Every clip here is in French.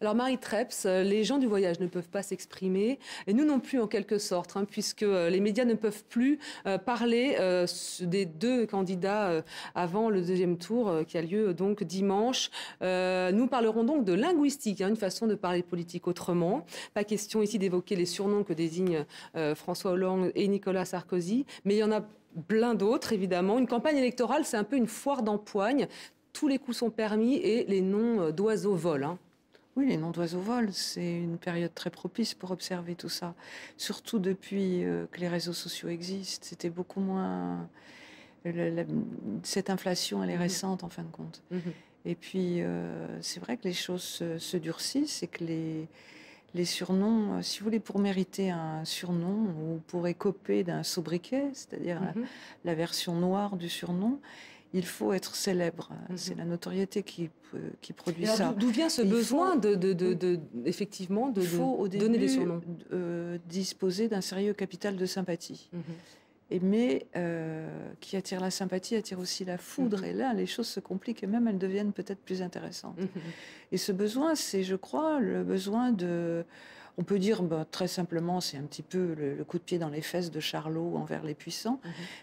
Alors Marie Treps, les gens du voyage ne peuvent pas s'exprimer, et nous non plus en quelque sorte, puisque les médias ne peuvent plus parler des deux candidats avant le deuxième tour qui a lieu donc dimanche. Nous parlerons donc de linguistique, une façon de parler politique autrement. Pas question ici d'évoquer les surnoms que désignent François Hollande et Nicolas Sarkozy, mais il y en a plein d'autres évidemment. Une campagne électorale, c'est un peu une foire d'empoigne. Tous les coups sont permis et les noms d'oiseaux volent. Oui, les noms d'oiseaux volent, c'est une période très propice pour observer tout ça. Surtout depuis que les réseaux sociaux existent, c'était beaucoup moins... Cette inflation, elle est récente en fin de compte. Et puis, c'est vrai que les choses se durcissent et que les surnoms, si vous voulez, pour mériter un surnom ou pour écoper d'un sobriquet, c'est-à-dire la version noire du surnom, il faut être célèbre. C'est la notoriété qui produit ça. D'où vient ce besoin effectivement, de donner des surnoms? Disposer d'un sérieux capital de sympathie. Mais qui attire la sympathie, attire aussi la foudre. Et là, les choses se compliquent et même elles deviennent peut-être plus intéressantes. Et ce besoin, c'est, je crois, le besoin de... On peut dire, très simplement, c'est un petit peu le coup de pied dans les fesses de Charlot envers les puissants.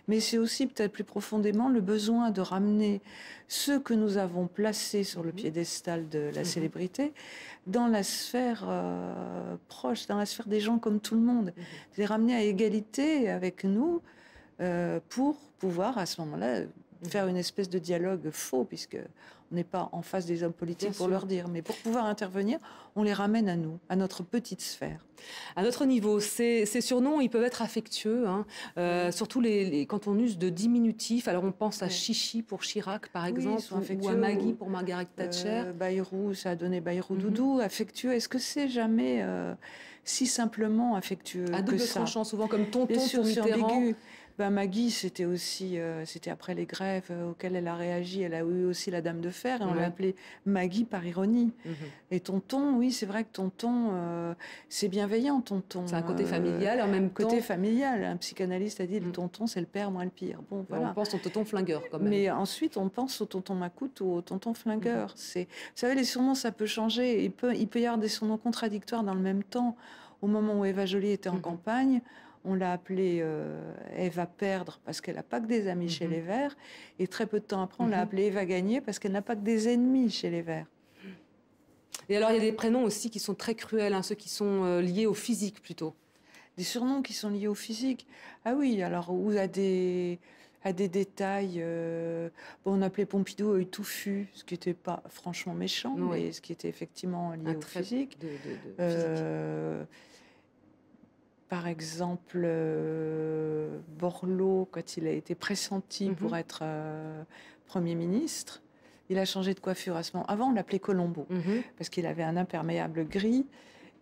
Mais c'est aussi, peut-être plus profondément, le besoin de ramener ceux que nous avons placés sur le piédestal de la célébrité dans la sphère proche, dans la sphère des gens comme tout le monde. Les ramener à égalité avec nous pour pouvoir, à ce moment-là, faire une espèce de dialogue faux, puisque on n'est pas en face des hommes politiques pour leur dire, mais pour pouvoir intervenir, on les ramène à nous, à notre petite sphère. À notre niveau, ces surnoms, ils peuvent être affectueux, surtout quand on use de diminutifs. Alors on pense à Chichi pour Chirac, par exemple, ou à Maggie pour Margaret Thatcher. Bayrou, ça a donné Bayrou Doudou, affectueux. Est-ce que c'est jamais si simplement affectueux à double tranchant, souvent comme tonton pour Mitterrand. Maggie, c'était aussi, c'était après les grèves auxquelles elle a réagi. Elle a eu aussi la Dame de Fer et on l'a appelée Maggie par ironie. Et tonton, oui, c'est vrai que tonton, c'est bienveillant, tonton. C'est un côté familial en même temps. Côté familial. Un psychanalyste a dit le tonton, c'est le père moins le pire. Bon, voilà. On pense au tonton flingueur quand même. Mais ensuite, on pense au tonton Macoute ou au tonton flingueur. Vous savez, les surnoms, ça peut changer. Il peut y avoir des surnoms contradictoires dans le même temps. Au moment où Eva Joly était en campagne, on l'a appelée Eva Perdre parce qu'elle n'a pas que des amis chez les Verts. Et très peu de temps après, on l'a appelée Eva Gagner parce qu'elle n'a pas que des ennemis chez les Verts. Et alors, il y a des prénoms aussi qui sont très cruels, ceux qui sont liés au physique plutôt. Des surnoms qui sont liés au physique. Ah oui, alors, ou à des détails. On appelait Pompidou œil touffu, ce qui n'était pas franchement méchant, mais ce qui était effectivement lié au physique. Par exemple, Borloo, quand il a été pressenti pour être Premier ministre, il a changé de coiffure à ce moment. Avant, on l'appelait Colombo, parce qu'il avait un imperméable gris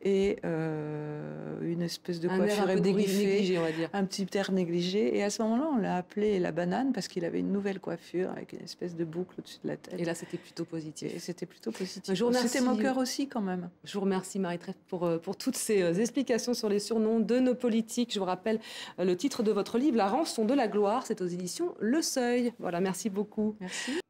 et une espèce de coiffure ébouriffée, on va dire. Un petit air négligé. Et à ce moment-là, on l'a appelé la banane parce qu'il avait une nouvelle coiffure avec une espèce de boucle au-dessus de la tête. Et là, c'était plutôt positif. Et c'était plutôt positif. C'était moqueur aussi, quand même. Je vous remercie, Marie Treps, pour toutes ces explications sur les surnoms de nos politiques. Je vous rappelle le titre de votre livre, La rançon de la gloire. C'est aux éditions Le Seuil. Voilà, merci beaucoup. Merci.